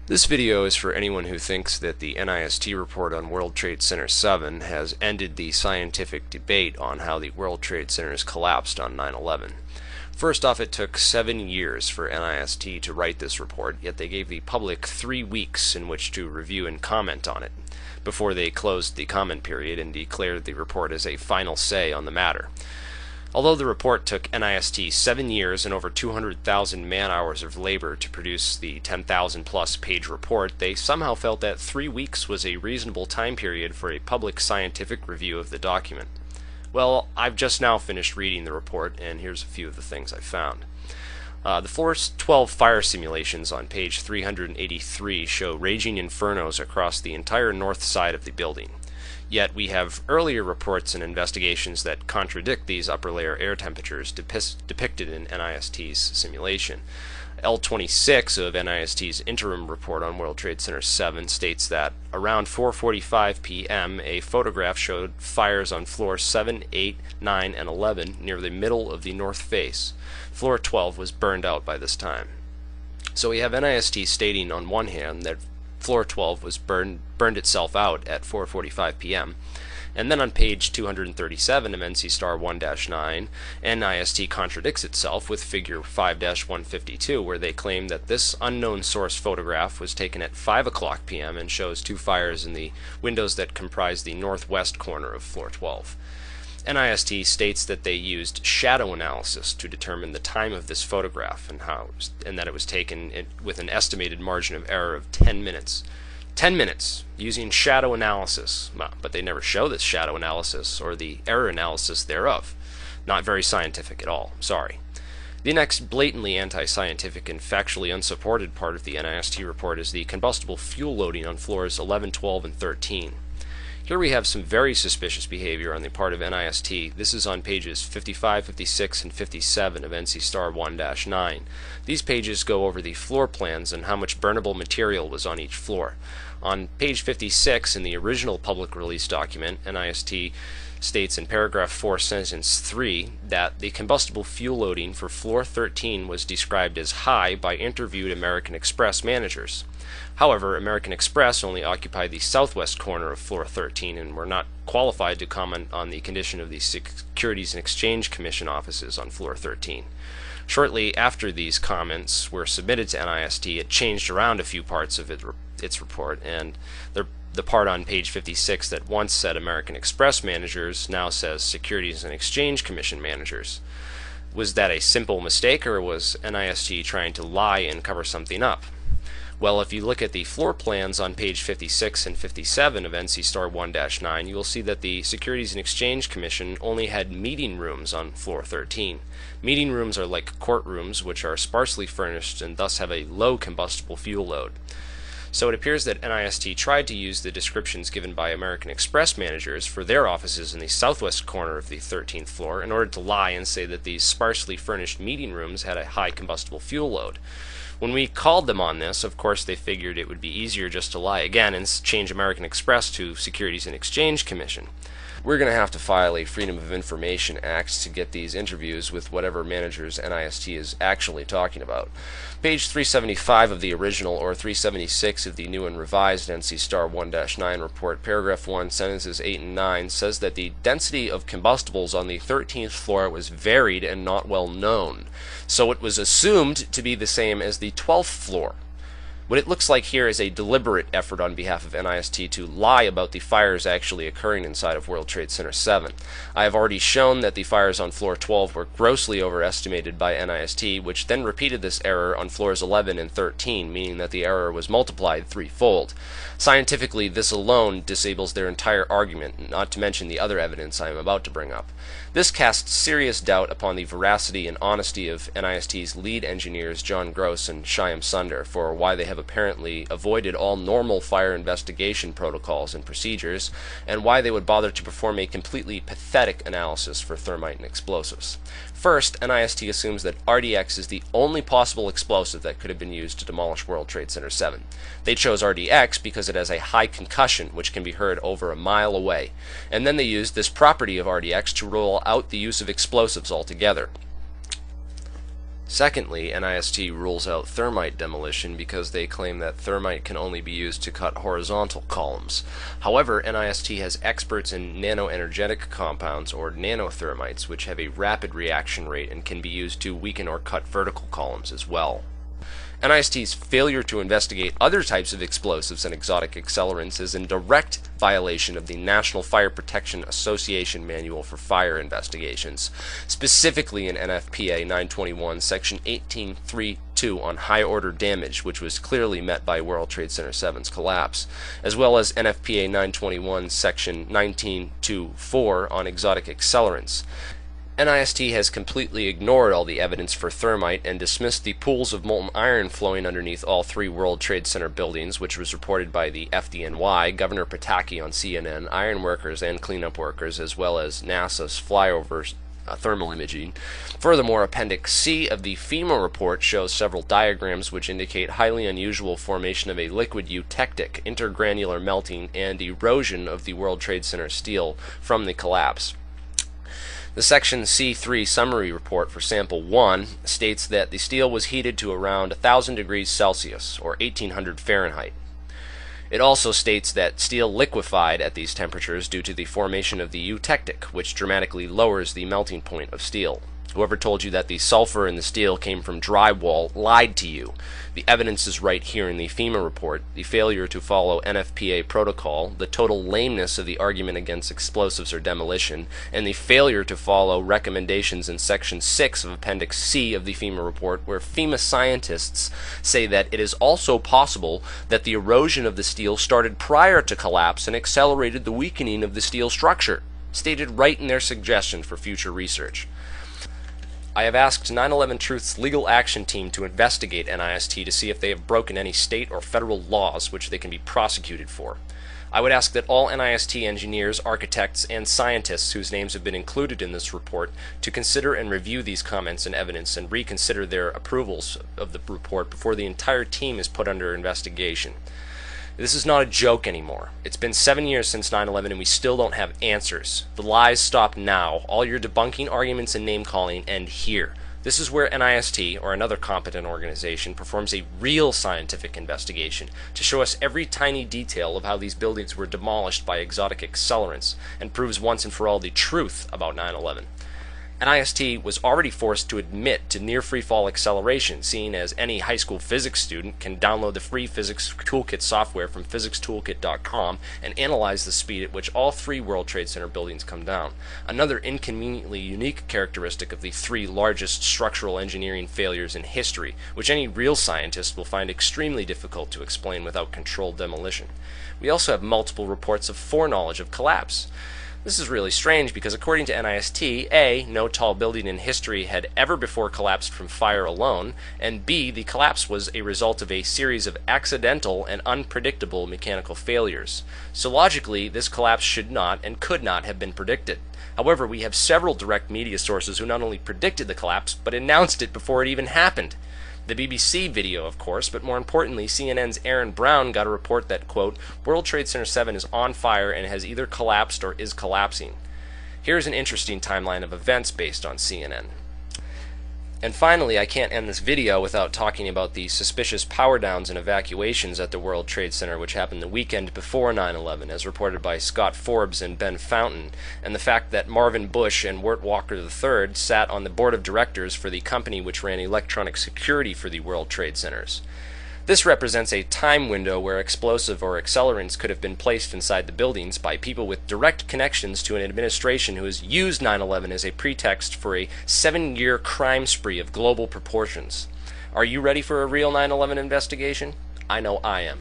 This video is for anyone who thinks that the NIST report on World Trade Center 7 has ended the scientific debate on how the World Trade Centers collapsed on 9/11. First off, it took 7 years for NIST to write this report, yet they gave the public 3 weeks in which to review and comment on it, before they closed the comment period and declared the report as a final say on the matter. Although the report took NIST 7 years and over 200,000 man-hours of labor to produce the 10,000-plus page report, they somehow felt that 3 weeks was a reasonable time period for a public scientific review of the document. Well, I've just now finished reading the report, and here's a few of the things I found. The floor 12 fire simulations on page 383 show raging infernos across the entire north side of the building. Yet we have earlier reports and investigations that contradict these upper layer air temperatures depicted in NIST's simulation. L26 of NIST's interim report on World Trade Center 7 states that around 4:45 p.m. a photograph showed fires on floors 7, 8, 9, and 11 near the middle of the north face. Floor 12 was burned out by this time. So we have NIST stating on one hand that floor 12 was burned itself out at 4:45 p.m. And then on page 237 of NC Star 1-9, NIST contradicts itself with figure 5-152, where they claim that this unknown source photograph was taken at 5 o'clock p.m. and shows 2 fires in the windows that comprise the northwest corner of floor 12. NIST states that they used shadow analysis to determine the time of this photograph and that it was taken with an estimated margin of error of 10 minutes. 10 minutes using shadow analysis, but they never show this shadow analysis or the error analysis thereof. Not very scientific at all, sorry. The next blatantly anti-scientific and factually unsupported part of the NIST report is the combustible fuel loading on floors 11, 12, and 13. Here we have some very suspicious behavior on the part of NIST. This is on pages 55, 56, and 57 of NC Star 1-9. These pages go over the floor plans and how much burnable material was on each floor. On page 56 in the original public release document, NIST states in paragraph 4, sentence 3, that the combustible fuel loading for floor 13 was described as high by interviewed American Express managers. However, American Express only occupied the southwest corner of floor 13 and were not qualified to comment on the condition of the Securities and Exchange Commission offices on floor 13. Shortly after these comments were submitted to NIST, it changed around a few parts of its report, and the part on page 56 that once said American Express managers now says Securities and Exchange Commission managers. Was that a simple mistake, or was NIST trying to lie and cover something up? Well, if you look at the floor plans on page 56 and 57 of NC Star 1-9, you will see that the Securities and Exchange Commission only had meeting rooms on floor 13. Meeting rooms are like courtrooms, which are sparsely furnished and thus have a low combustible fuel load. So it appears that NIST tried to use the descriptions given by American Express managers for their offices in the southwest corner of the 13th floor in order to lie and say that these sparsely furnished meeting rooms had a high combustible fuel load. When we called them on this, of course they figured it would be easier just to lie again and change American Express to Securities and Exchange Commission. We're going to have to file a Freedom of Information Act to get these interviews with whatever managers NIST is actually talking about. Page 375 of the original, or 376 of the new and revised NC Star 1-9 report, paragraph 1, sentences 8 and 9, says that the density of combustibles on the 13th floor was varied and not well known, so it was assumed to be the same as the 12th floor. What it looks like here is a deliberate effort on behalf of NIST to lie about the fires actually occurring inside of World Trade Center 7. I have already shown that the fires on floor 12 were grossly overestimated by NIST, which then repeated this error on floors 11 and 13, meaning that the error was multiplied threefold. Scientifically, this alone disables their entire argument, not to mention the other evidence I am about to bring up. This casts serious doubt upon the veracity and honesty of NIST's lead engineers John Gross and Shyam Sunder for why they have apparently avoided all normal fire investigation protocols and procedures, and why they would bother to perform a completely pathetic analysis for thermite and explosives. First, NIST assumes that RDX is the only possible explosive that could have been used to demolish World Trade Center 7. They chose RDX because it has a high concussion, which can be heard over a mile away. And then they used this property of RDX to rule out the use of explosives altogether. Secondly, NIST rules out thermite demolition because they claim that thermite can only be used to cut horizontal columns. However, NIST has experts in nanoenergetic compounds, or nanothermites, which have a rapid reaction rate and can be used to weaken or cut vertical columns as well. NIST's failure to investigate other types of explosives and exotic accelerants is in direct violation of the National Fire Protection Association Manual for Fire Investigations, specifically in NFPA 921 Section 18.3.2 on high-order damage, which was clearly met by World Trade Center 7's collapse, as well as NFPA 921 Section 19.2.4 on exotic accelerants. NIST has completely ignored all the evidence for thermite and dismissed the pools of molten iron flowing underneath all three World Trade Center buildings, which was reported by the FDNY, Governor Pataki on CNN, iron workers and cleanup workers, as well as NASA's flyover thermal imaging. Furthermore, Appendix C of the FEMA report shows several diagrams which indicate highly unusual formation of a liquid eutectic, intergranular melting, and erosion of the World Trade Center steel from the collapse. The Section C3 summary report for Sample 1 states that the steel was heated to around 1,000 degrees Celsius, or 1,800 Fahrenheit. It also states that steel liquefied at these temperatures due to the formation of the eutectic, which dramatically lowers the melting point of steel. Whoever told you that the sulfur in the steel came from drywall lied to you. The evidence is right here in the FEMA report. The failure to follow NFPA protocol, the total lameness of the argument against explosives or demolition, and the failure to follow recommendations in Section 6 of Appendix C of the FEMA report, where FEMA scientists say that it is also possible that the erosion of the steel started prior to collapse and accelerated the weakening of the steel structure, stated right in their suggestion for future research. I have asked 9/11 Truth's legal action team to investigate NIST to see if they have broken any state or federal laws which they can be prosecuted for. I would ask that all NIST engineers, architects, and scientists whose names have been included in this report to consider and review these comments and evidence and reconsider their approvals of the report before the entire team is put under investigation. This is not a joke anymore. It's been 7 years since 9/11 and we still don't have answers. The lies stop now. All your debunking arguments and name-calling end here. This is where NIST, or another competent organization, performs a real scientific investigation to show us every tiny detail of how these buildings were demolished by exotic accelerants and proves once and for all the truth about 9/11. NIST was already forced to admit to near free-fall acceleration, seeing as any high school physics student can download the free Physics Toolkit software from physicstoolkit.com and analyze the speed at which all three World Trade Center buildings come down. Another inconveniently unique characteristic of the three largest structural engineering failures in history, which any real scientist will find extremely difficult to explain without controlled demolition. We also have multiple reports of foreknowledge of collapse. This is really strange because according to NIST, A, no tall building in history had ever before collapsed from fire alone, and B, the collapse was a result of a series of accidental and unpredictable mechanical failures. So logically, this collapse should not and could not have been predicted. However, we have several direct media sources who not only predicted the collapse, but announced it before it even happened. The BBC video, of course, but more importantly, CNN's Aaron Brown got a report that, quote, World Trade Center 7 is on fire and has either collapsed or is collapsing. Here's an interesting timeline of events based on CNN. And finally, I can't end this video without talking about the suspicious power downs and evacuations at the World Trade Center which happened the weekend before 9/11, as reported by Scott Forbes and Ben Fountain, and the fact that Marvin Bush and Wirt Walker III sat on the board of directors for the company which ran electronic security for the World Trade Centers. This represents a time window where explosive or accelerants could have been placed inside the buildings by people with direct connections to an administration who has used 9/11 as a pretext for a 7-year crime spree of global proportions. Are you ready for a real 9/11 investigation? I know I am.